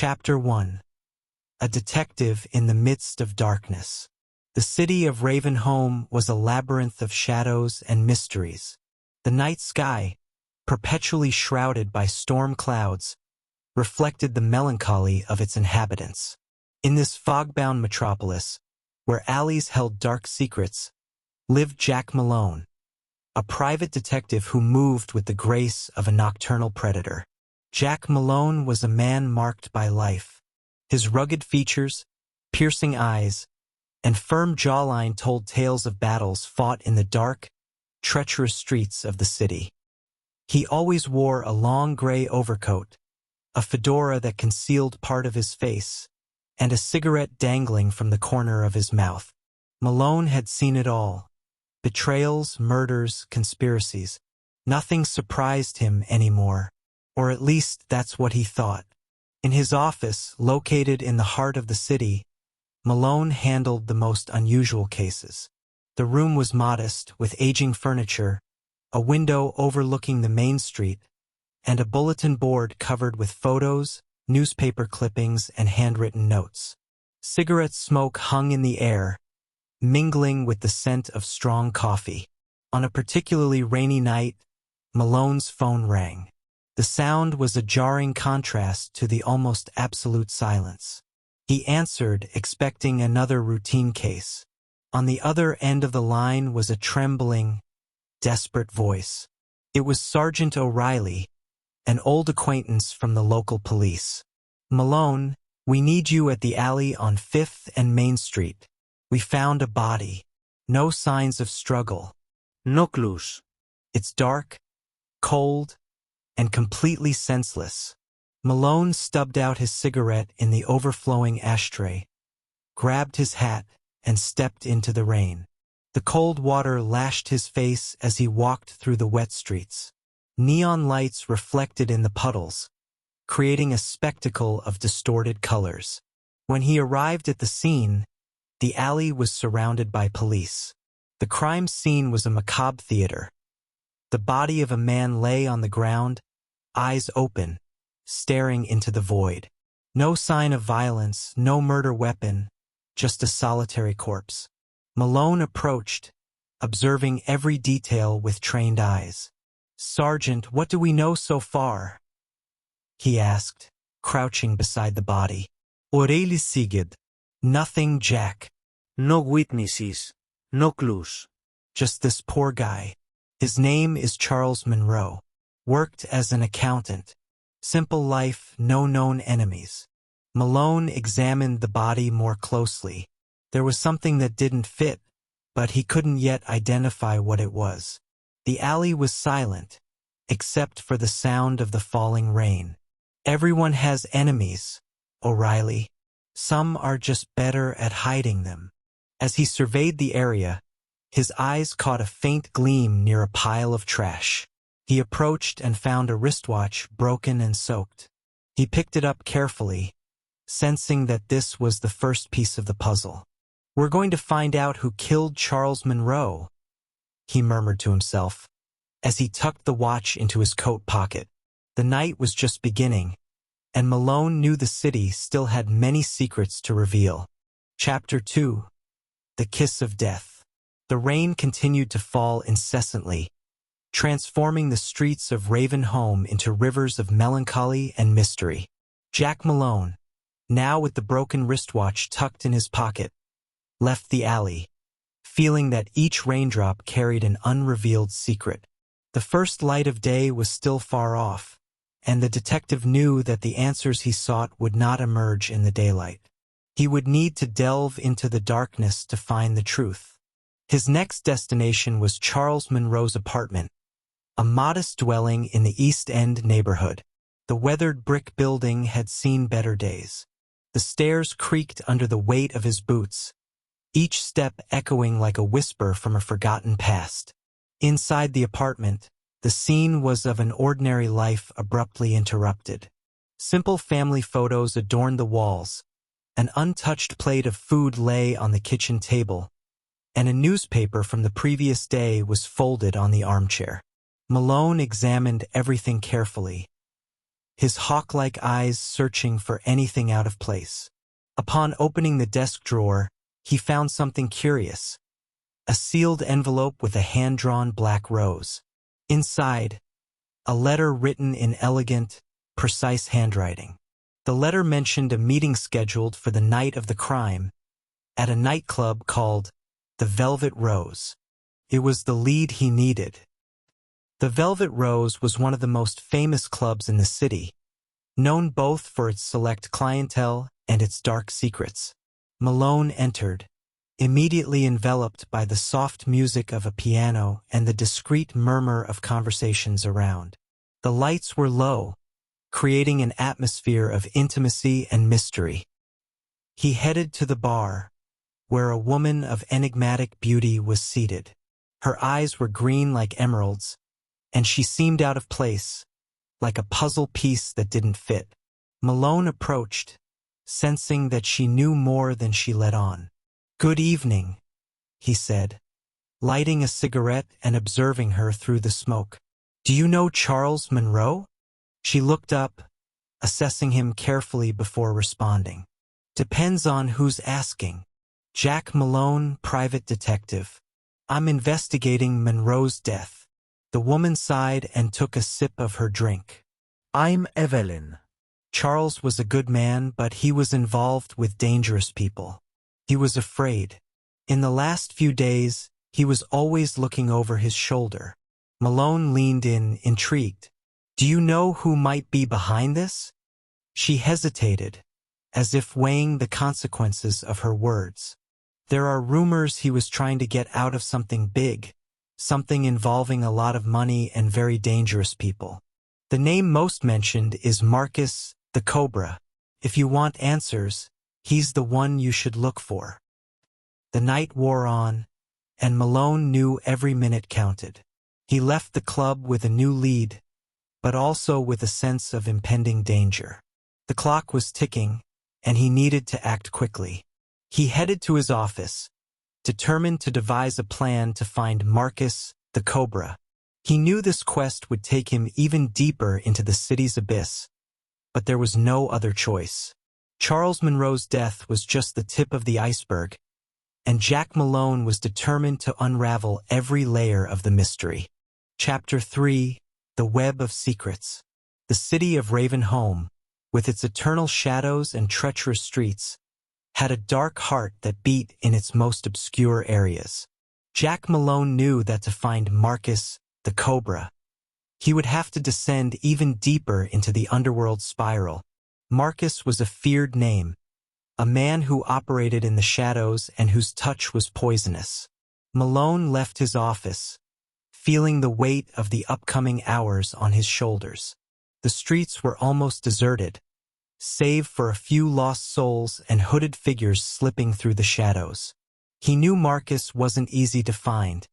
Chapter 1. A detective in the midst of darkness. The city of Ravenholm was a labyrinth of shadows and mysteries. The night sky, perpetually shrouded by storm clouds, reflected the melancholy of its inhabitants. In this fog-bound metropolis, where alleys held dark secrets, lived Jack Malone, a private detective who moved with the grace of a nocturnal predator. Jack Malone was a man marked by life. His rugged features, piercing eyes, and firm jawline told tales of battles fought in the dark, treacherous streets of the city. He always wore a long gray overcoat, a fedora that concealed part of his face, and a cigarette dangling from the corner of his mouth. Malone had seen it all. Betrayals, murders, conspiracies. Nothing surprised him anymore, or at least that's what he thought. In his office, located in the heart of the city, Malone handled the most unusual cases. The room was modest, with aging furniture, a window overlooking the main street, and a bulletin board covered with photos, newspaper clippings, and handwritten notes. Cigarette smoke hung in the air, mingling with the scent of strong coffee. On a particularly rainy night, Malone's phone rang. The sound was a jarring contrast to the almost absolute silence. He answered, expecting another routine case. On the other end of the line was a trembling, desperate voice. It was Sergeant O'Reilly, an old acquaintance from the local police. "Malone, we need you at the alley on 5th and Main Street. We found a body. No signs of struggle. No clues. It's dark, cold, and completely senseless." Malone stubbed out his cigarette in the overflowing ashtray, grabbed his hat, and stepped into the rain. The cold water lashed his face as he walked through the wet streets. Neon lights reflected in the puddles, creating a spectacle of distorted colors. When he arrived at the scene, the alley was surrounded by police. The crime scene was a macabre theater. The body of a man lay on the ground, eyes open, staring into the void. No sign of violence, no murder weapon, just a solitary corpse. Malone approached, observing every detail with trained eyes. "Sergeant, what do we know so far?" he asked, crouching beside the body. "O'Reilly Sigurd." "Nothing, Jack." No witnesses, no clues. "Just this poor guy. His name is Charles Monroe. Worked as an accountant. Simple life, no known enemies." Malone examined the body more closely. There was something that didn't fit, but he couldn't yet identify what it was. The alley was silent, except for the sound of the falling rain. "Everyone has enemies, O'Reilly. Some are just better at hiding them." As he surveyed the area, his eyes caught a faint gleam near a pile of trash. He approached and found a wristwatch broken and soaked. He picked it up carefully, sensing that this was the first piece of the puzzle. "We're going to find out who killed Charles Monroe," he murmured to himself, as he tucked the watch into his coat pocket. The night was just beginning, and Malone knew the city still had many secrets to reveal. Chapter 2. The Kiss of Death. The rain continued to fall incessantly, transforming the streets of Ravenholm into rivers of melancholy and mystery. Jack Malone, now with the broken wristwatch tucked in his pocket, left the alley, feeling that each raindrop carried an unrevealed secret. The first light of day was still far off, and the detective knew that the answers he sought would not emerge in the daylight. He would need to delve into the darkness to find the truth. His next destination was Charles Monroe's apartment, a modest dwelling in the East End neighborhood. The weathered brick building had seen better days. The stairs creaked under the weight of his boots, each step echoing like a whisper from a forgotten past. Inside the apartment, the scene was of an ordinary life abruptly interrupted. Simple family photos adorned the walls, an untouched plate of food lay on the kitchen table, and a newspaper from the previous day was folded on the armchair. Malone examined everything carefully, his hawk-like eyes searching for anything out of place. Upon opening the desk drawer, he found something curious. A sealed envelope with a hand-drawn black rose. Inside, a letter written in elegant, precise handwriting. The letter mentioned a meeting scheduled for the night of the crime at a nightclub called the Velvet Rose. It was the lead he needed. The Velvet Rose was one of the most famous clubs in the city, known both for its select clientele and its dark secrets. Malone entered, immediately enveloped by the soft music of a piano and the discreet murmur of conversations around. The lights were low, creating an atmosphere of intimacy and mystery. He headed to the bar, where a woman of enigmatic beauty was seated. Her eyes were green like emeralds, and she seemed out of place, like a puzzle piece that didn't fit. Malone approached, sensing that she knew more than she let on. "Good evening," he said, lighting a cigarette and observing her through the smoke. "Do you know Charles Monroe?" She looked up, assessing him carefully before responding. "Depends on who's asking. Jack Malone, private detective. I'm investigating Monroe's death." The woman sighed and took a sip of her drink. I'm Evelyn. Charles was a good man, but he was involved with dangerous people. He was afraid. In the last few days, he was always looking over his shoulder. Malone leaned in, intrigued. "Do you know who might be behind this?" She hesitated, as if weighing the consequences of her words. "There are rumors he was trying to get out of something big, something involving a lot of money and very dangerous people. The name most mentioned is Marcus the Cobra. If you want answers, he's the one you should look for." The night wore on, and Malone knew every minute counted. He left the club with a new lead, but also with a sense of impending danger. The clock was ticking, and he needed to act quickly. He headed to his office, determined to devise a plan to find Marcus the Cobra. He knew this quest would take him even deeper into the city's abyss, but there was no other choice. Charles Monroe's death was just the tip of the iceberg, and Jack Malone was determined to unravel every layer of the mystery. Chapter 3: The Web of Secrets. The city of Ravenholm, with its eternal shadows and treacherous streets, had a dark heart that beat in its most obscure areas. Jack Malone knew that to find Marcus the Cobra, he would have to descend even deeper into the underworld spiral. Marcus was a feared name, a man who operated in the shadows and whose touch was poisonous. Malone left his office, feeling the weight of the upcoming hours on his shoulders. The streets were almost deserted, save for a few lost souls and hooded figures slipping through the shadows. He knew Marcus wasn't easy to find.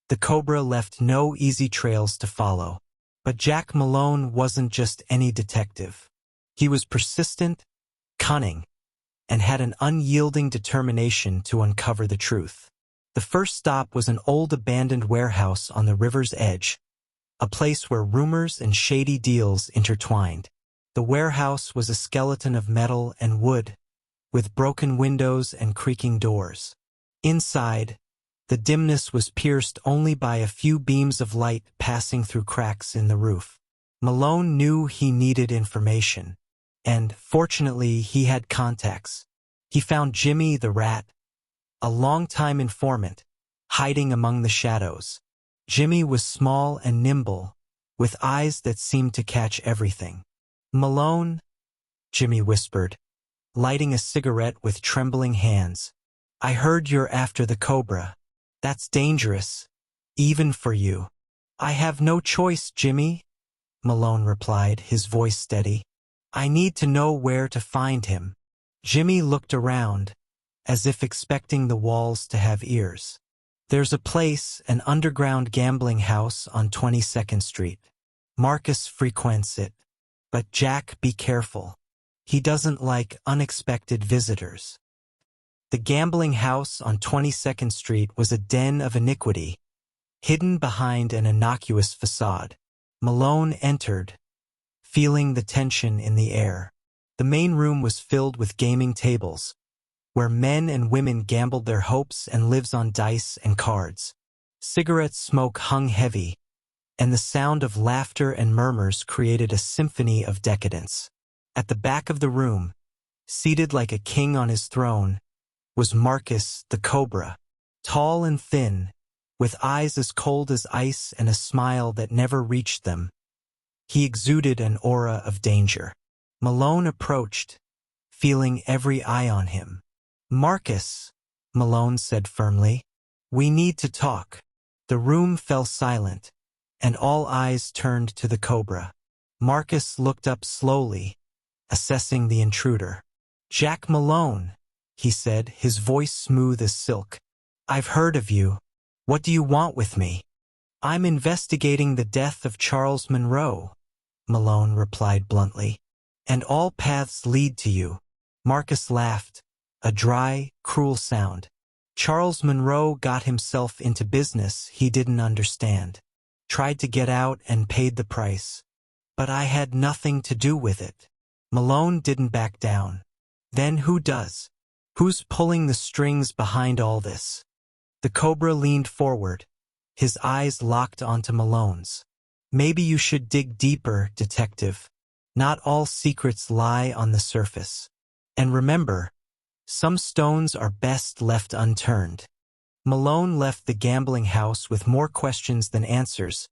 The Cobra left no easy trails to follow. But Jack Malone wasn't just any detective. He was persistent, cunning, and had an unyielding determination to uncover the truth. The first stop was an old abandoned warehouse on the river's edge, a place where rumors and shady deals intertwined. The warehouse was a skeleton of metal and wood, with broken windows and creaking doors. Inside, the dimness was pierced only by a few beams of light passing through cracks in the roof. Malone knew he needed information, and, fortunately, he had contacts. He found Jimmy the Rat, a longtime informant, hiding among the shadows. Jimmy was small and nimble, with eyes that seemed to catch everything. "Malone," Jimmy whispered, lighting a cigarette with trembling hands. "I heard you're after the Cobra. That's dangerous, even for you." "I have no choice, Jimmy," Malone replied, his voice steady. "I need to know where to find him." Jimmy looked around, as if expecting the walls to have ears. "There's a place, an underground gambling house on 22nd Street. Marcus frequents it. But Jack, be careful. He doesn't like unexpected visitors." The gambling house on 22nd Street was a den of iniquity, hidden behind an innocuous facade. Malone entered, feeling the tension in the air. The main room was filled with gaming tables, where men and women gambled their hopes and lives on dice and cards. Cigarette smoke hung heavy, and the sound of laughter and murmurs created a symphony of decadence. At the back of the room, seated like a king on his throne, was Marcus the Cobra, tall and thin, with eyes as cold as ice and a smile that never reached them. He exuded an aura of danger. Malone approached, feeling every eye on him. "Marcus," Malone said firmly, "we need to talk." The room fell silent, and all eyes turned to the Cobra. Marcus looked up slowly, assessing the intruder. "Jack Malone," he said, his voice smooth as silk. "I've heard of you. What do you want with me?" "I'm investigating the death of Charles Monroe," Malone replied bluntly. "And all paths lead to you." Marcus laughed, a dry, cruel sound. "Charles Monroe got himself into business he didn't understand. Tried to get out and paid the price. But I had nothing to do with it." Malone didn't back down. "Then who does? Who's pulling the strings behind all this?" The Cobra leaned forward, his eyes locked onto Malone's. "Maybe you should dig deeper, detective. Not all secrets lie on the surface. And remember, some stones are best left unturned." Malone left the gambling house with more questions than answers,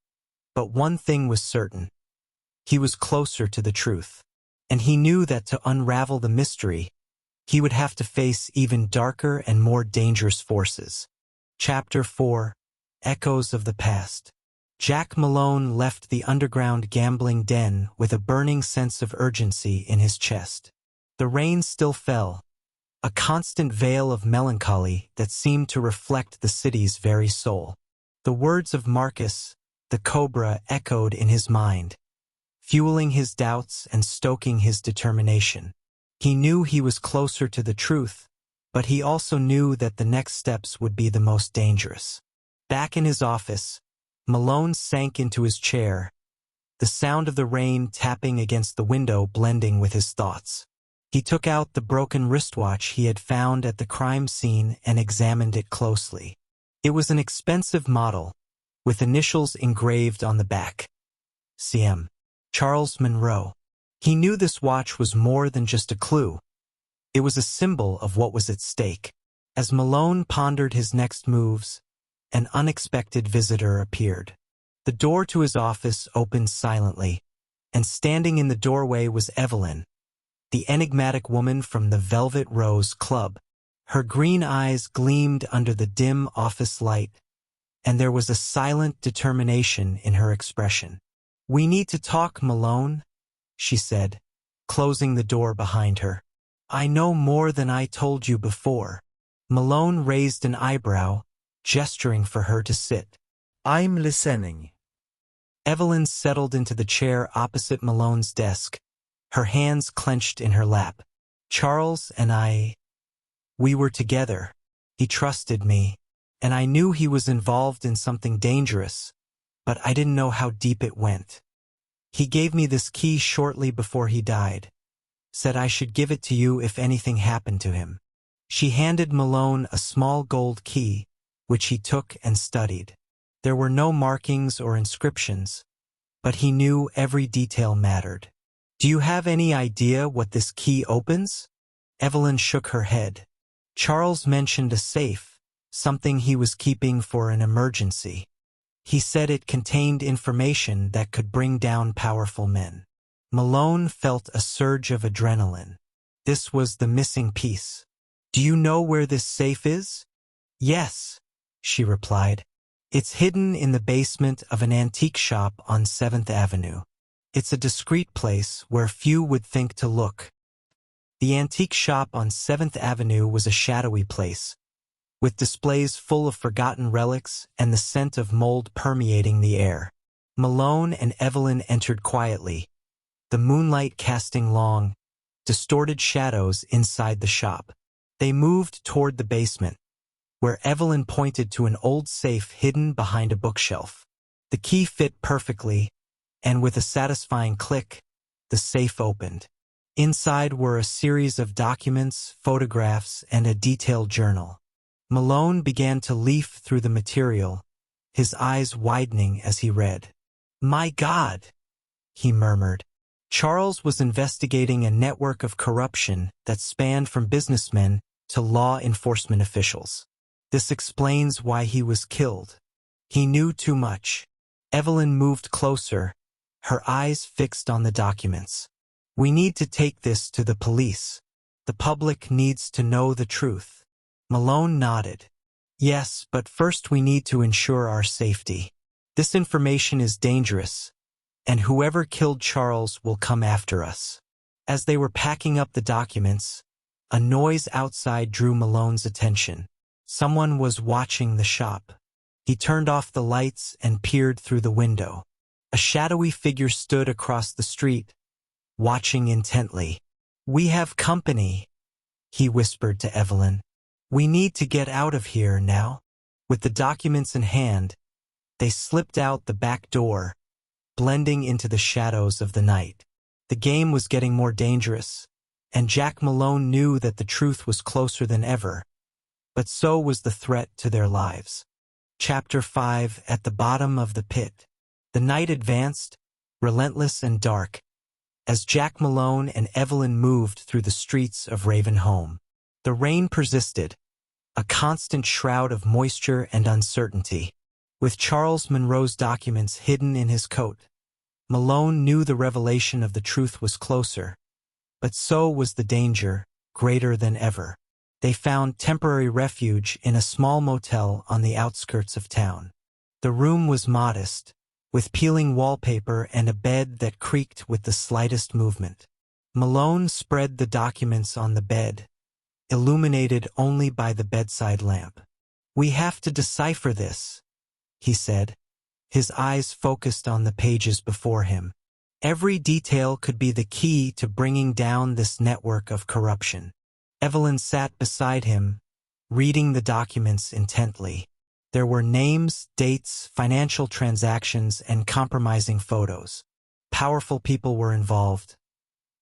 but one thing was certain. He was closer to the truth, and he knew that to unravel the mystery, he would have to face even darker and more dangerous forces. Chapter 4: Echoes of the Past. Jack Malone left the underground gambling den with a burning sense of urgency in his chest. The rain still fell, a constant veil of melancholy that seemed to reflect the city's very soul. The words of Marcus, the Cobra, echoed in his mind, fueling his doubts and stoking his determination. He knew he was closer to the truth, but he also knew that the next steps would be the most dangerous. Back in his office, Malone sank into his chair, the sound of the rain tapping against the window blending with his thoughts. He took out the broken wristwatch he had found at the crime scene and examined it closely. It was an expensive model, with initials engraved on the back. CM. Charles Monroe. He knew this watch was more than just a clue. It was a symbol of what was at stake. As Malone pondered his next moves, an unexpected visitor appeared. The door to his office opened silently, and standing in the doorway was Evelyn, the enigmatic woman from the Velvet Rose Club. Her green eyes gleamed under the dim office light, and there was a silent determination in her expression. "We need to talk, Malone," she said, closing the door behind her. "I know more than I told you before." Malone raised an eyebrow, gesturing for her to sit. "I'm listening." Evelyn settled into the chair opposite Malone's desk, her hands clenched in her lap. "Charles and we were together. He trusted me, and I knew he was involved in something dangerous, but I didn't know how deep it went. He gave me this key shortly before he died, said I should give it to you if anything happened to him." She handed Malone a small gold key, which he took and studied. There were no markings or inscriptions, but he knew every detail mattered. "Do you have any idea what this key opens?" Evelyn shook her head. "Charles mentioned a safe, something he was keeping for an emergency. He said it contained information that could bring down powerful men." Malone felt a surge of adrenaline. This was the missing piece. "Do you know where this safe is?" "Yes," she replied. "It's hidden in the basement of an antique shop on 7th Avenue. It's a discreet place where few would think to look." The antique shop on 7th Avenue was a shadowy place, with displays full of forgotten relics and the scent of mold permeating the air. Malone and Evelyn entered quietly, the moonlight casting long, distorted shadows inside the shop. They moved toward the basement, where Evelyn pointed to an old safe hidden behind a bookshelf. The key fit perfectly, and with a satisfying click, The safe opened. Inside were a series of documents, photographs, and a detailed journal. Malone began to leaf through the material, his eyes widening as he read. "My God," he murmured. Charles was investigating a network of corruption that spanned from businessmen to law enforcement officials. This explains why he was killed. He knew too much. Evelyn moved closer, her eyes fixed on the documents. "We need to take this to the police. The public needs to know the truth." Malone nodded. "Yes, but first we need to ensure our safety. This information is dangerous, and whoever killed Charles will come after us." As they were packing up the documents, a noise outside drew Malone's attention. Someone was watching the shop. He turned off the lights and peered through the window. A shadowy figure stood across the street, watching intently. "We have company," he whispered to Evelyn. "We need to get out of here now." With the documents in hand, they slipped out the back door, blending into the shadows of the night. The game was getting more dangerous, and Jack Malone knew that the truth was closer than ever, but so was the threat to their lives. Chapter 5. At the bottom of the pit. The night advanced, relentless and dark, as Jack Malone and Evelyn moved through the streets of Ravenholme. The rain persisted, a constant shroud of moisture and uncertainty. With Charles Monroe's documents hidden in his coat, Malone knew the revelation of the truth was closer, but so was the danger, greater than ever. They found temporary refuge in a small motel on the outskirts of town. The room was modest, with peeling wallpaper and a bed that creaked with the slightest movement. Malone spread the documents on the bed, illuminated only by the bedside lamp. "We have to decipher this," he said, his eyes focused on the pages before him. Every detail could be the key to bringing down this network of corruption. Evelyn sat beside him, reading the documents intently. There were names, dates, financial transactions, and compromising photos. Powerful people were involved.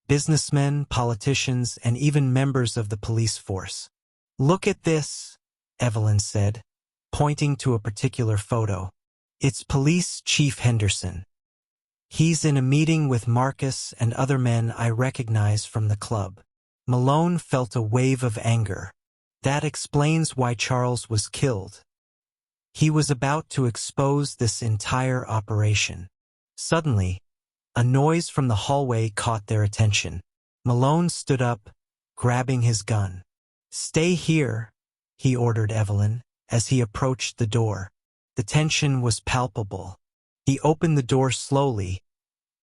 Businessmen, politicians, and even members of the police force. "Look at this," Evelyn said, pointing to a particular photo. "It's Police Chief Henderson. He's in a meeting with Marcus and other men I recognize from the club." Malone felt a wave of anger. That explains why Charles was killed. He was about to expose this entire operation. Suddenly, a noise from the hallway caught their attention. Malone stood up, grabbing his gun. "Stay here," he ordered Evelyn, as he approached the door. The tension was palpable. He opened the door slowly,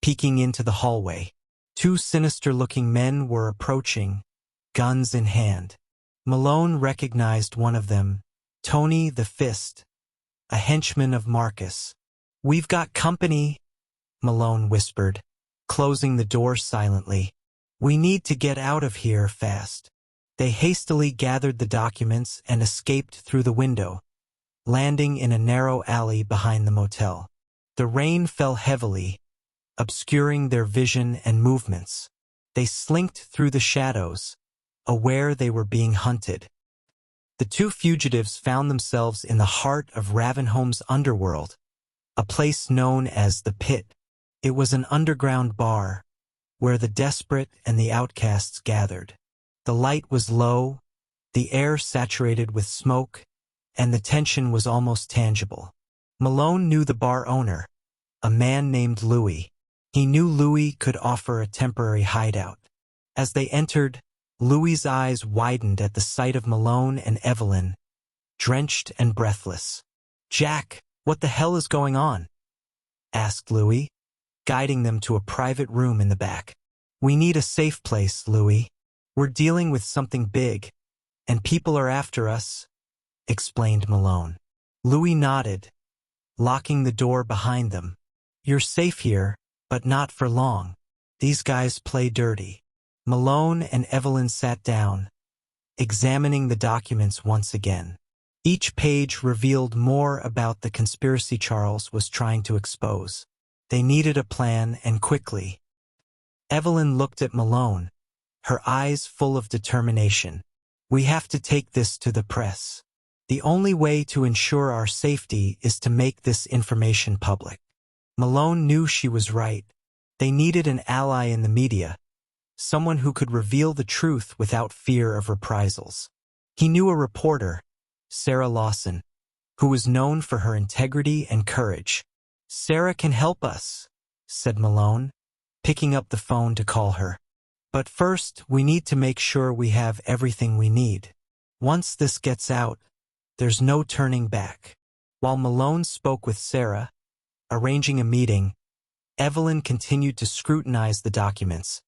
peeking into the hallway. Two sinister-looking men were approaching, guns in hand. Malone recognized one of them, Tony the Fist, a henchman of Marcus. "We've got company," Malone whispered, closing the door silently. "We need to get out of here fast." They hastily gathered the documents and escaped through the window, landing in a narrow alley behind the motel. The rain fell heavily, obscuring their vision and movements. They slinked through the shadows, aware they were being hunted. The two fugitives found themselves in the heart of Ravenholme's underworld, a place known as the Pit. It was an underground bar, where the desperate and the outcasts gathered. The light was low, the air saturated with smoke, and the tension was almost tangible. Malone knew the bar owner, a man named Louis. He knew Louis could offer a temporary hideout. As they entered, Louis's eyes widened at the sight of Malone and Evelyn, drenched and breathless. "Jack, what the hell is going on?" asked Louis, guiding them to a private room in the back. "We need a safe place, Louis. We're dealing with something big, and people are after us," explained Malone. Louis nodded, locking the door behind them. "You're safe here, but not for long. These guys play dirty." Malone and Evelyn sat down, examining the documents once again. Each page revealed more about the conspiracy Charles was trying to expose. They needed a plan, and quickly. Evelyn looked at Malone, her eyes full of determination. We have to take this to the press. The only way to ensure our safety is to make this information public. Malone knew she was right. They needed an ally in the media, someone who could reveal the truth without fear of reprisals. He knew a reporter, Sarah Lawson, who was known for her integrity and courage. Sarah can help us, said Malone, picking up the phone to call her. But first, we need to make sure we have everything we need. Once this gets out, there's no turning back. While Malone spoke with Sarah, arranging a meeting, Evelyn continued to scrutinize the documents,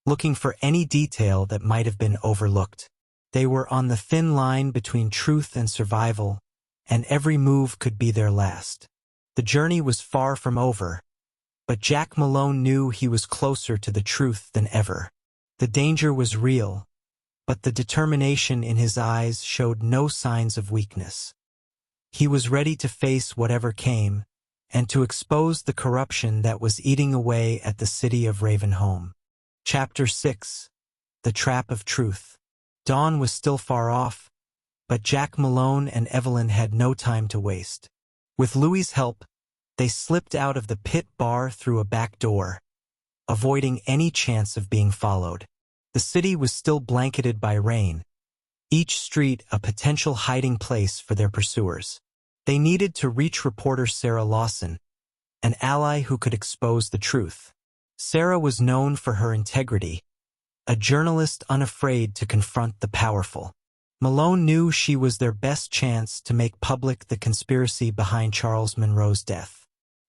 looking for any detail that might have been overlooked. They were on the thin line between truth and survival, and every move could be their last. The journey was far from over, but Jack Malone knew he was closer to the truth than ever. The danger was real, but the determination in his eyes showed no signs of weakness. He was ready to face whatever came, and to expose the corruption that was eating away at the city of Ravenholm. Chapter 6. The Trap of Truth. Dawn was still far off, but Jack Malone and Evelyn had no time to waste. With Louis's help, they slipped out of the pit bar through a back door, avoiding any chance of being followed. The city was still blanketed by rain, each street a potential hiding place for their pursuers. They needed to reach reporter Sarah Lawson, an ally who could expose the truth. Sarah was known for her integrity, a journalist unafraid to confront the powerful. Malone knew she was their best chance to make public the conspiracy behind Charles Monroe's death.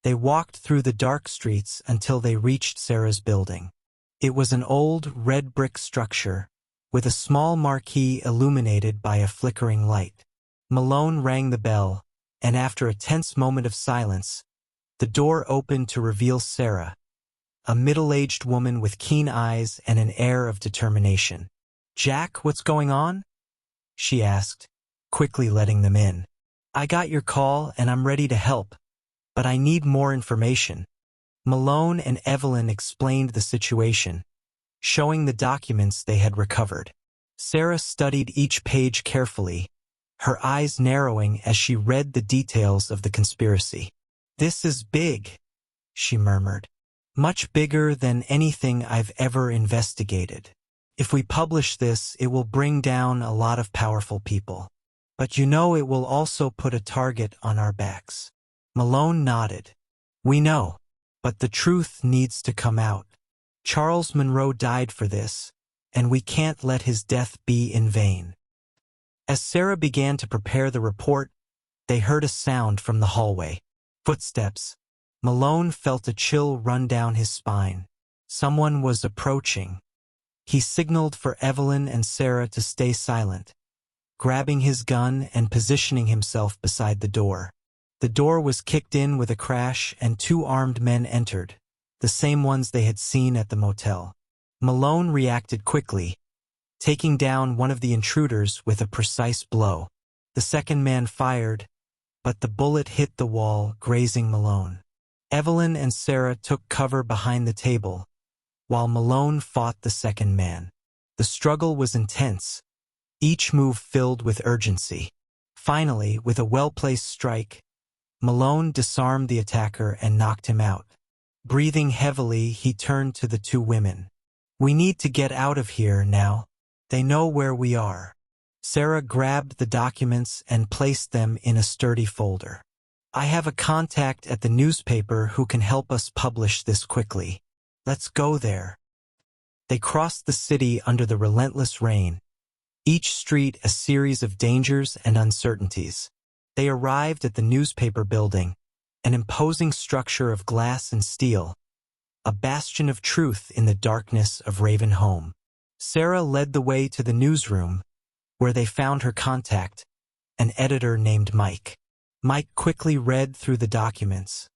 They walked through the dark streets until they reached Sarah's building. It was an old, red brick structure, with a small marquee illuminated by a flickering light. Malone rang the bell, and after a tense moment of silence, the door opened to reveal Sarah, a middle-aged woman with keen eyes and an air of determination. "Jack, what's going on?" she asked, quickly letting them in. "I got your call and I'm ready to help, but I need more information." Malone and Evelyn explained the situation, showing the documents they had recovered. Sarah studied each page carefully, her eyes narrowing as she read the details of the conspiracy. "This is big," she murmured. "Much bigger than anything I've ever investigated. If we publish this, it will bring down a lot of powerful people. But you know it will also put a target on our backs." Malone nodded. "We know, but the truth needs to come out. Charles Monroe died for this, and we can't let his death be in vain." As Sarah began to prepare the report, they heard a sound from the hallway. Footsteps. Malone felt a chill run down his spine. Someone was approaching. He signaled for Evelyn and Sarah to stay silent, grabbing his gun and positioning himself beside the door. The door was kicked in with a crash and two armed men entered, the same ones they had seen at the motel. Malone reacted quickly, taking down one of the intruders with a precise blow. The second man fired, but the bullet hit the wall, grazing Malone. Evelyn and Sarah took cover behind the table, while Malone fought the second man. The struggle was intense, each move filled with urgency. Finally, with a well-placed strike, Malone disarmed the attacker and knocked him out. Breathing heavily, he turned to the two women. "We need to get out of here now. They know where we are." Sarah grabbed the documents and placed them in a sturdy folder. "I have a contact at the newspaper who can help us publish this quickly. Let's go there." They crossed the city under the relentless rain, each street a series of dangers and uncertainties. They arrived at the newspaper building, an imposing structure of glass and steel, a bastion of truth in the darkness of Ravenholm. Sarah led the way to the newsroom, where they found her contact, an editor named Mike. Mike quickly read through the documents,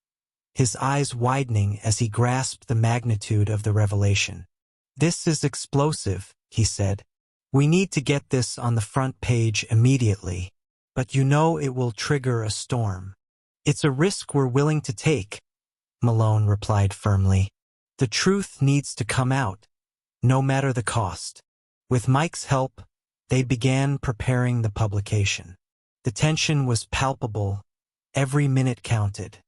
his eyes widening as he grasped the magnitude of the revelation. "This is explosive," he said. "We need to get this on the front page immediately. But you know it will trigger a storm." "It's a risk we're willing to take," Malone replied firmly. The truth needs to come out, no matter the cost. With Mike's help, they began preparing the publication. The tension was palpable. Every minute counted.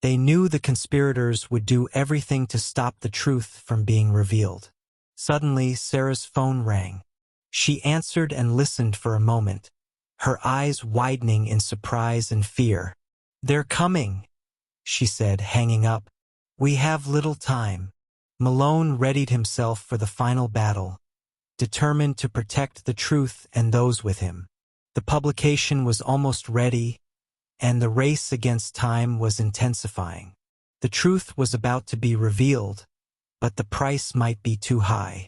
They knew the conspirators would do everything to stop the truth from being revealed. Suddenly, Sarah's phone rang. She answered and listened for a moment, her eyes widening in surprise and fear. "They're coming," she said, hanging up. "We have little time." Malone readied himself for the final battle, determined to protect the truth and those with him. The publication was almost ready, and the race against time was intensifying. The truth was about to be revealed, but the price might be too high.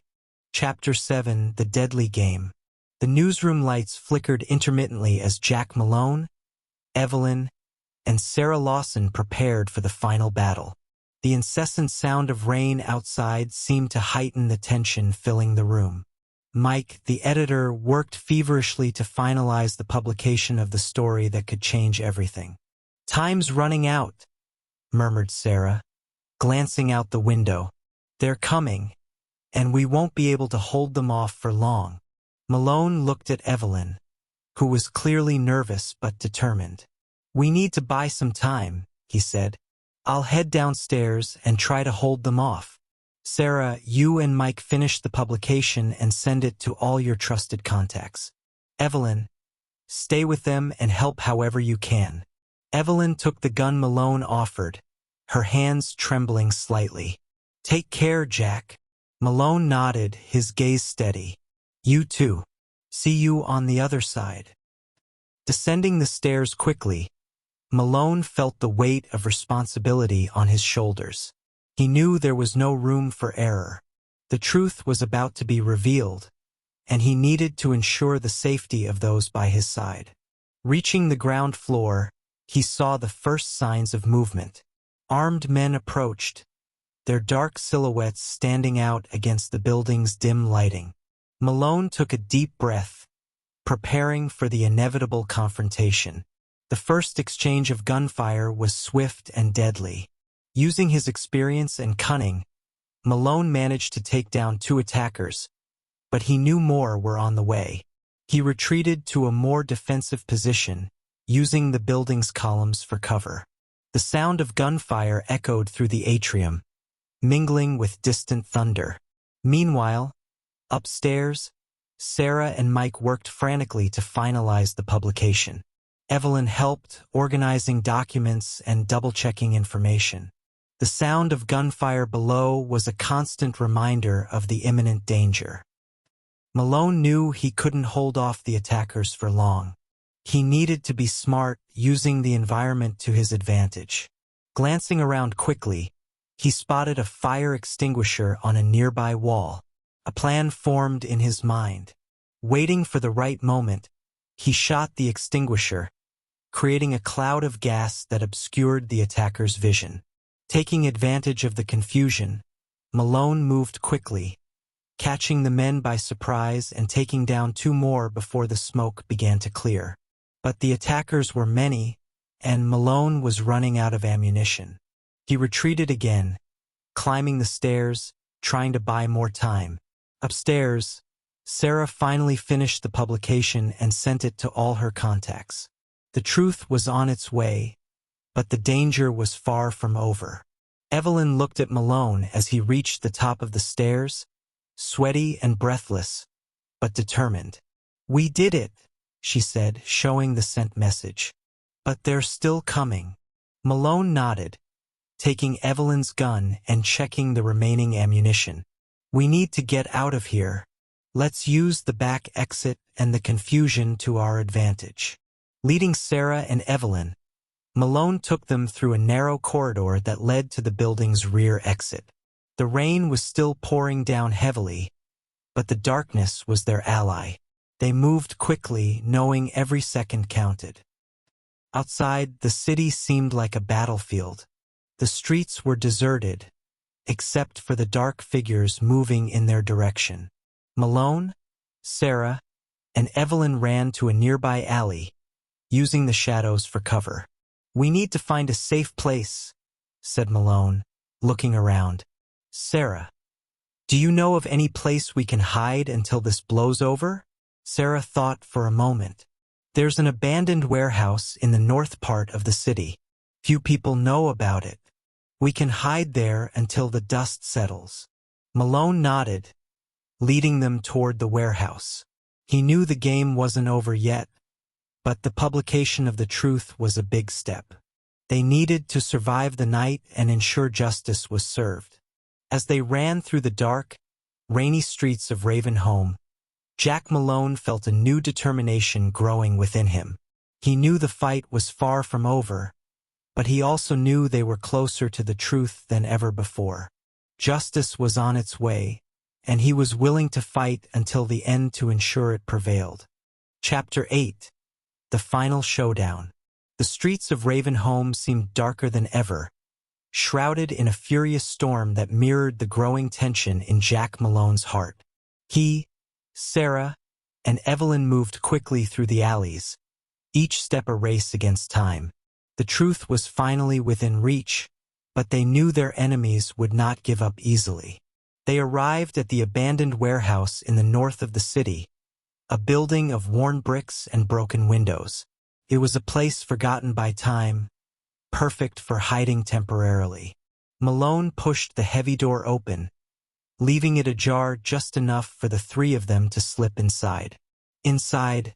Chapter 7: The Deadly Game. The newsroom lights flickered intermittently as Jack Malone, Evelyn, and Sarah Lawson prepared for the final battle. The incessant sound of rain outside seemed to heighten the tension filling the room. Mike, the editor, worked feverishly to finalize the publication of the story that could change everything. "Time's running out," murmured Sarah, glancing out the window. "They're coming, and we won't be able to hold them off for long." Malone looked at Evelyn, who was clearly nervous but determined. "We need to buy some time," he said. "I'll head downstairs and try to hold them off. Sarah, you and Mike finish the publication and send it to all your trusted contacts. Evelyn, stay with them and help however you can." Evelyn took the gun Malone offered, her hands trembling slightly. "Take care, Jack." Malone nodded, his gaze steady. "You too. See you on the other side." Descending the stairs quickly, Malone felt the weight of responsibility on his shoulders. He knew there was no room for error. The truth was about to be revealed, and he needed to ensure the safety of those by his side. Reaching the ground floor, he saw the first signs of movement. Armed men approached, their dark silhouettes standing out against the building's dim lighting. Malone took a deep breath, preparing for the inevitable confrontation. The first exchange of gunfire was swift and deadly. Using his experience and cunning, Malone managed to take down 2 attackers, but he knew more were on the way. He retreated to a more defensive position, using the building's columns for cover. The sound of gunfire echoed through the atrium, mingling with distant thunder. Meanwhile, upstairs, Sarah and Mike worked frantically to finalize the publication. Evelyn helped, organizing documents and double-checking information. The sound of gunfire below was a constant reminder of the imminent danger. Malone knew he couldn't hold off the attackers for long. He needed to be smart, using the environment to his advantage. Glancing around quickly, he spotted a fire extinguisher on a nearby wall. A plan formed in his mind. Waiting for the right moment, he shot the extinguisher, creating a cloud of gas that obscured the attacker's vision. Taking advantage of the confusion, Malone moved quickly, catching the men by surprise and taking down 2 more before the smoke began to clear. But the attackers were many, and Malone was running out of ammunition. He retreated again, climbing the stairs, trying to buy more time. Upstairs, Sarah finally finished the publication and sent it to all her contacts. The truth was on its way, but the danger was far from over. Evelyn looked at Malone as he reached the top of the stairs, sweaty and breathless, but determined. "We did it," she said, showing the sent message. "But they're still coming." Malone nodded, taking Evelyn's gun and checking the remaining ammunition. "We need to get out of here. Let's use the back exit and the confusion to our advantage." Leading Sarah and Evelyn, Malone took them through a narrow corridor that led to the building's rear exit. The rain was still pouring down heavily, but the darkness was their ally. They moved quickly, knowing every second counted. Outside, the city seemed like a battlefield. The streets were deserted, except for the dark figures moving in their direction. Malone, Sarah, and Evelyn ran to a nearby alley, using the shadows for cover. "We need to find a safe place," said Malone, looking around. Sarah, do you know of any place we can hide until this blows over? Sarah thought for a moment. There's an abandoned warehouse in the north part of the city. Few people know about it. We can hide there until the dust settles. Malone nodded, leading them toward the warehouse. He knew the game wasn't over yet, but the publication of the truth was a big step. They needed to survive the night and ensure justice was served. As they ran through the dark, rainy streets of Ravenholme, Jack Malone felt a new determination growing within him. He knew the fight was far from over, but he also knew they were closer to the truth than ever before. Justice was on its way, and he was willing to fight until the end to ensure it prevailed. Chapter 8. The Final Showdown. The streets of Ravenholme seemed darker than ever, shrouded in a furious storm that mirrored the growing tension in Jack Malone's heart. He, Sarah, and Evelyn moved quickly through the alleys, each step a race against time. The truth was finally within reach, but they knew their enemies would not give up easily. They arrived at the abandoned warehouse in the north of the city, a building of worn bricks and broken windows. It was a place forgotten by time, perfect for hiding temporarily. Malone pushed the heavy door open, leaving it ajar just enough for the three of them to slip inside. Inside,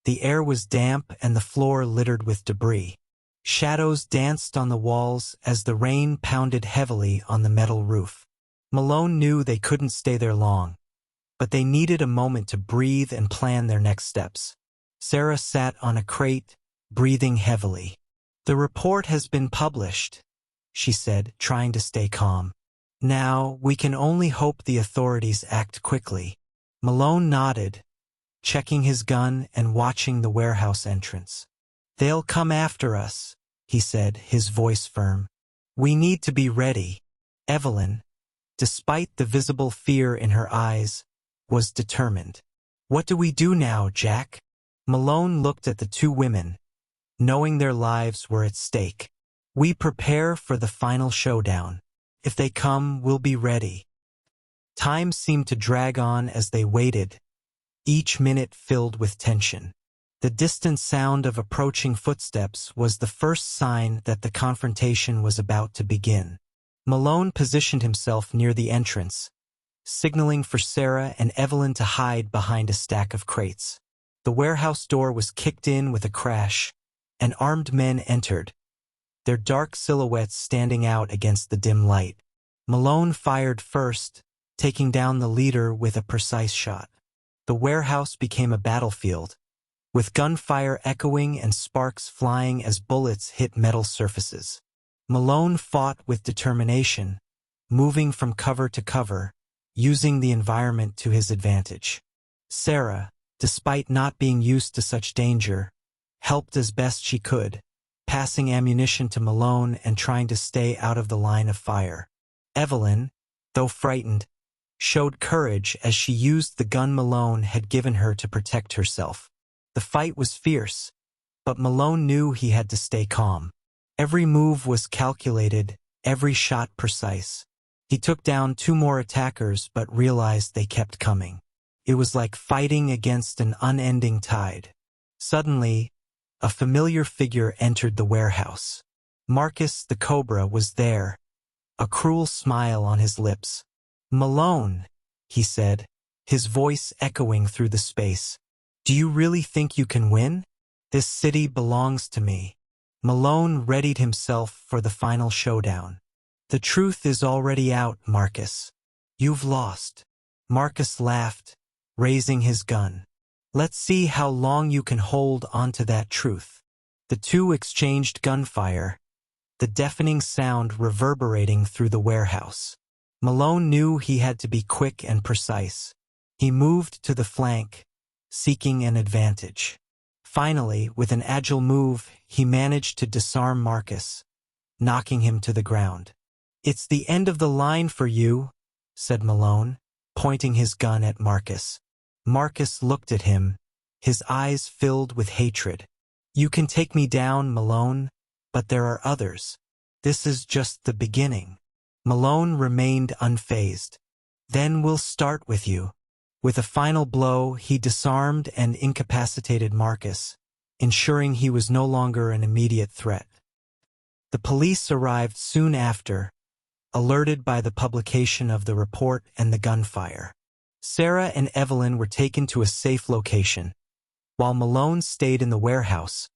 the air was damp and the floor littered with debris. Shadows danced on the walls as the rain pounded heavily on the metal roof. Malone knew they couldn't stay there long, but they needed a moment to breathe and plan their next steps. Sarah sat on a crate, breathing heavily. "The report has been published," she said, trying to stay calm. "Now, we can only hope the authorities act quickly." Malone nodded, checking his gun and watching the warehouse entrance. "They'll come after us," he said, his voice firm. "We need to be ready." Evelyn, despite the visible fear in her eyes, was determined. "What do we do now, Jack?" Malone looked at the two women, knowing their lives were at stake. "We prepare for the final showdown. If they come, we'll be ready." Time seemed to drag on as they waited, each minute filled with tension. The distant sound of approaching footsteps was the first sign that the confrontation was about to begin. Malone positioned himself near the entrance, signaling for Sarah and Evelyn to hide behind a stack of crates. The warehouse door was kicked in with a crash, and armed men entered, their dark silhouettes standing out against the dim light. Malone fired first, taking down the leader with a precise shot. The warehouse became a battlefield, with gunfire echoing and sparks flying as bullets hit metal surfaces. Malone fought with determination, moving from cover to cover, using the environment to his advantage. Sarah, despite not being used to such danger, helped as best she could, passing ammunition to Malone and trying to stay out of the line of fire. Evelyn, though frightened, showed courage as she used the gun Malone had given her to protect herself. The fight was fierce, but Malone knew he had to stay calm. Every move was calculated, every shot precise. He took down two more attackers but realized they kept coming. It was like fighting against an unending tide. Suddenly, a familiar figure entered the warehouse. Marcus the Cobra was there, a cruel smile on his lips. "Malone," he said, his voice echoing through the space. "Do you really think you can win? This city belongs to me." Malone readied himself for the final showdown. "The truth is already out, Marcus. You've lost." Marcus laughed, raising his gun. "Let's see how long you can hold onto that truth." The two exchanged gunfire, the deafening sound reverberating through the warehouse. Malone knew he had to be quick and precise. He moved to the flank, seeking an advantage. Finally, with an agile move, he managed to disarm Marcus, knocking him to the ground. "It's the end of the line for you," said Malone, pointing his gun at Marcus. Marcus looked at him, his eyes filled with hatred. "You can take me down, Malone, but there are others. This is just the beginning." Malone remained unfazed. "Then we'll start with you." With a final blow, he disarmed and incapacitated Marcus, ensuring he was no longer an immediate threat. The police arrived soon after, alerted by the publication of the report and the gunfire. Sarah and Evelyn were taken to a safe location, while Malone stayed in the warehouse,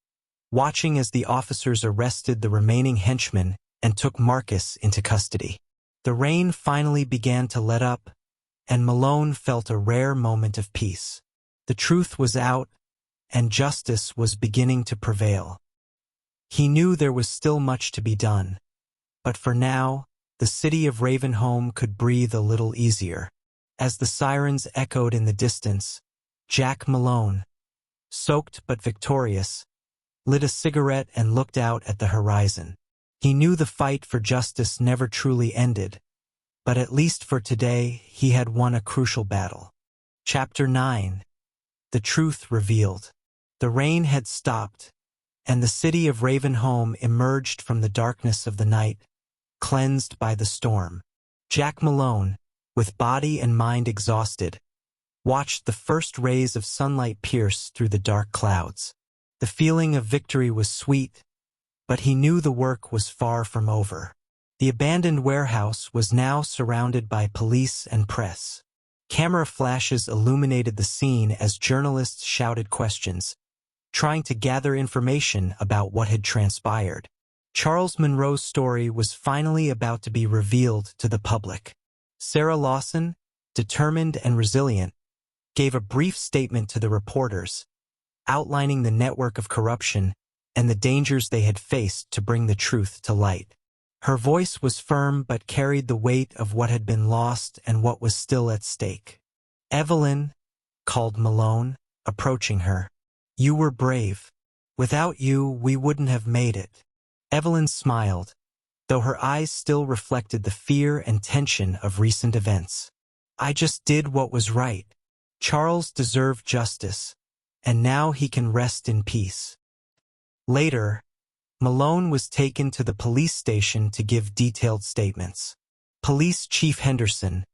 watching as the officers arrested the remaining henchmen and took Marcus into custody. The rain finally began to let up, and Malone felt a rare moment of peace. The truth was out, and justice was beginning to prevail. He knew there was still much to be done, but for now, the city of Ravenholm could breathe a little easier. As the sirens echoed in the distance, Jack Malone, soaked but victorious, lit a cigarette and looked out at the horizon. He knew the fight for justice never truly ended, but at least for today, he had won a crucial battle. Chapter 9. The Truth Revealed. The rain had stopped, and the city of Ravenholm emerged from the darkness of the night, cleansed by the storm. Jack Malone, with body and mind exhausted, watched the first rays of sunlight pierce through the dark clouds. The feeling of victory was sweet, but he knew the work was far from over. The abandoned warehouse was now surrounded by police and press. Camera flashes illuminated the scene as journalists shouted questions, trying to gather information about what had transpired. Charles Monroe's story was finally about to be revealed to the public. Sarah Lawson, determined and resilient, gave a brief statement to the reporters, outlining the network of corruption and the dangers they had faced to bring the truth to light. Her voice was firm but carried the weight of what had been lost and what was still at stake. "Evelyn," called Malone, approaching her. "You were brave. Without you, we wouldn't have made it." Evelyn smiled, though her eyes still reflected the fear and tension of recent events. "I just did what was right. Charles deserved justice, and now he can rest in peace." Later, Malone was taken to the police station to give detailed statements. Police Chief Henderson,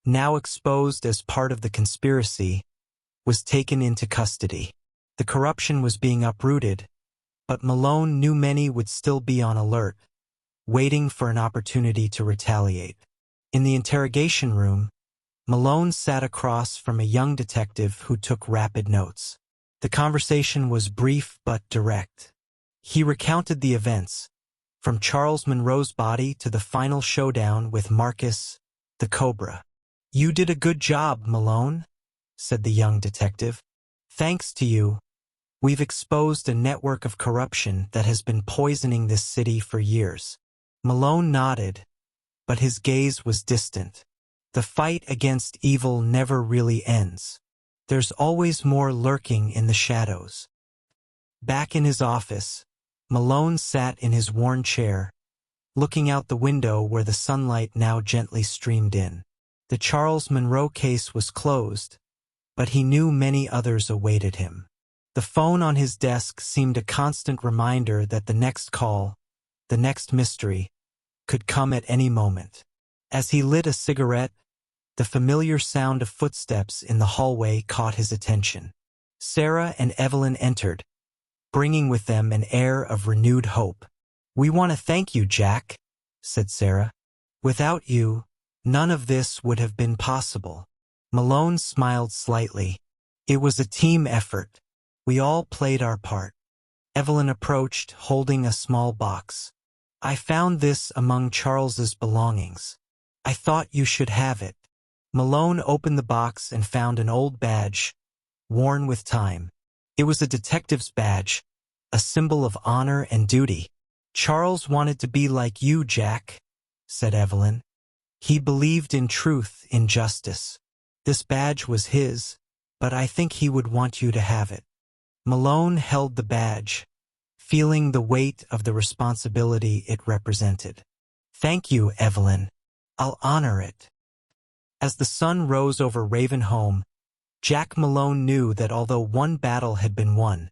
now exposed as part of the conspiracy, was taken into custody. The corruption was being uprooted, but Malone knew many would still be on alert, waiting for an opportunity to retaliate. In the interrogation room, Malone sat across from a young detective who took rapid notes. The conversation was brief but direct. He recounted the events, from Charles Monroe's body to the final showdown with Marcus, the Cobra. "You did a good job, Malone," said the young detective. "Thanks to you, we've exposed a network of corruption that has been poisoning this city for years." Malone nodded, but his gaze was distant. The fight against evil never really ends. There's always more lurking in the shadows. Back in his office, Malone sat in his worn chair, looking out the window where the sunlight now gently streamed in. The Charles Monroe case was closed, but he knew many others awaited him. The phone on his desk seemed a constant reminder that the next call, the next mystery, could come at any moment. As he lit a cigarette, the familiar sound of footsteps in the hallway caught his attention. Sarah and Evelyn entered, bringing with them an air of renewed hope. "We want to thank you, Jack," said Sarah. "Without you, none of this would have been possible." Malone smiled slightly. "It was a team effort. We all played our part." Evelyn approached, holding a small box. "I found this among Charles's belongings. I thought you should have it." Malone opened the box and found an old badge, worn with time. It was a detective's badge, a symbol of honor and duty. "Charles wanted to be like you, Jack," said Evelyn. "He believed in truth, in justice. This badge was his, but I think he would want you to have it." Malone held the badge, feeling the weight of the responsibility it represented. "Thank you, Evelyn. I'll honor it." As the sun rose over Ravenholm, Jack Malone knew that although one battle had been won,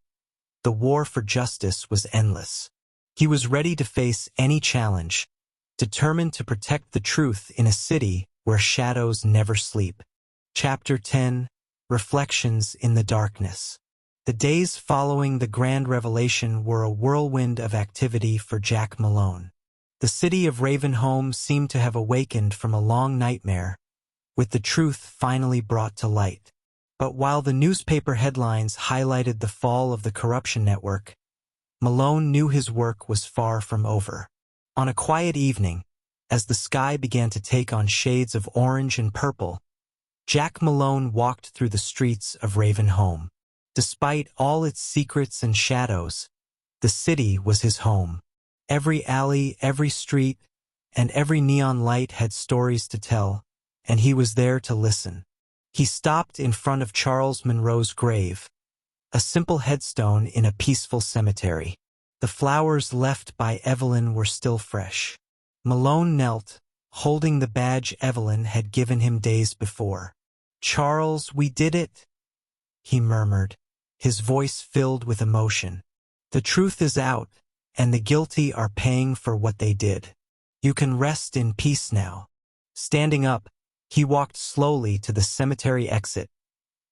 the war for justice was endless. He was ready to face any challenge, determined to protect the truth in a city where shadows never sleep. Chapter 10: Reflections in the Darkness. The days following the grand revelation were a whirlwind of activity for Jack Malone. The city of Ravenholm seemed to have awakened from a long nightmare, with the truth finally brought to light. But while the newspaper headlines highlighted the fall of the corruption network, Malone knew his work was far from over. On a quiet evening, as the sky began to take on shades of orange and purple, Jack Malone walked through the streets of Ravenholm. Despite all its secrets and shadows, the city was his home. Every alley, every street, and every neon light had stories to tell, and he was there to listen. He stopped in front of Charles Monroe's grave, a simple headstone in a peaceful cemetery. The flowers left by Evelyn were still fresh. Malone knelt, holding the badge Evelyn had given him days before. "Charles, we did it," he murmured, his voice filled with emotion. "The truth is out, and the guilty are paying for what they did. You can rest in peace now." Standing up, he walked slowly to the cemetery exit,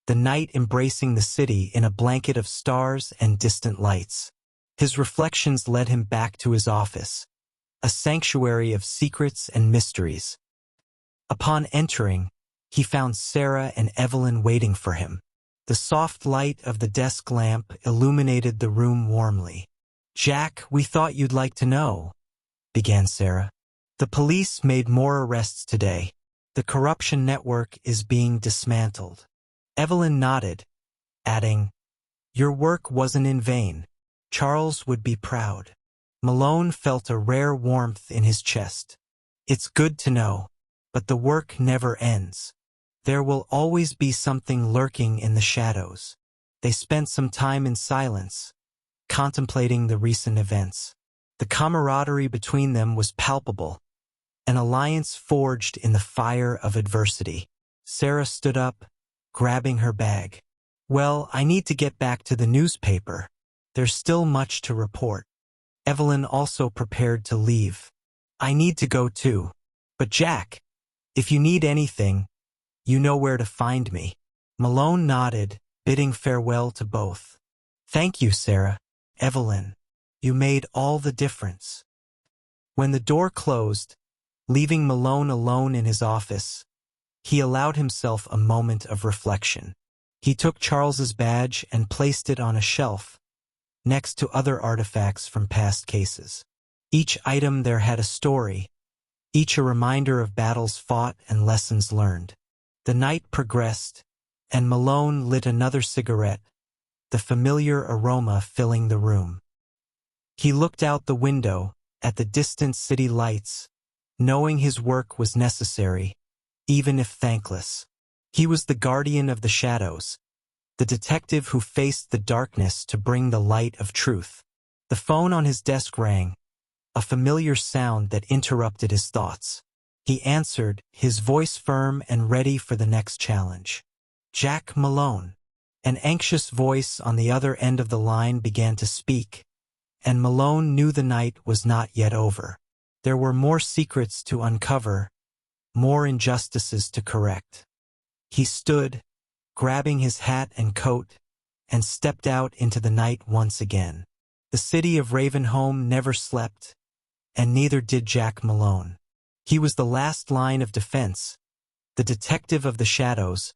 the night embracing the city in a blanket of stars and distant lights. His reflections led him back to his office, a sanctuary of secrets and mysteries. Upon entering, he found Sarah and Evelyn waiting for him. The soft light of the desk lamp illuminated the room warmly. "Jack, we thought you'd like to know," began Sarah. "The police made more arrests today. The corruption network is being dismantled." Evelyn nodded, adding, "Your work wasn't in vain. Charles would be proud." Malone felt a rare warmth in his chest. "It's good to know, but the work never ends. There will always be something lurking in the shadows." They spent some time in silence, contemplating the recent events. The camaraderie between them was palpable, an alliance forged in the fire of adversity. Sarah stood up, grabbing her bag. "Well, I need to get back to the newspaper. There's still much to report." Evelyn also prepared to leave. "I need to go too. But Jack, if you need anything, you know where to find me." Malone nodded, bidding farewell to both. "Thank you, Sarah. Evelyn, you made all the difference." When the door closed, leaving Malone alone in his office, he allowed himself a moment of reflection. He took Charles's badge and placed it on a shelf, next to other artifacts from past cases. Each item there had a story, each a reminder of battles fought and lessons learned. The night progressed, and Malone lit another cigarette, the familiar aroma filling the room. He looked out the window at the distant city lights, knowing his work was necessary, even if thankless. He was the guardian of the shadows, the detective who faced the darkness to bring the light of truth. The phone on his desk rang, a familiar sound that interrupted his thoughts. He answered, his voice firm and ready for the next challenge. "Jack Malone." An anxious voice on the other end of the line began to speak, and Malone knew the night was not yet over. There were more secrets to uncover, more injustices to correct. He stood, grabbing his hat and coat, and stepped out into the night once again. The city of Ravenholm never slept, and neither did Jack Malone. He was the last line of defense, the detective of the shadows,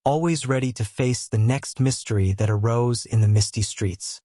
always ready to face the next mystery that arose in the misty streets.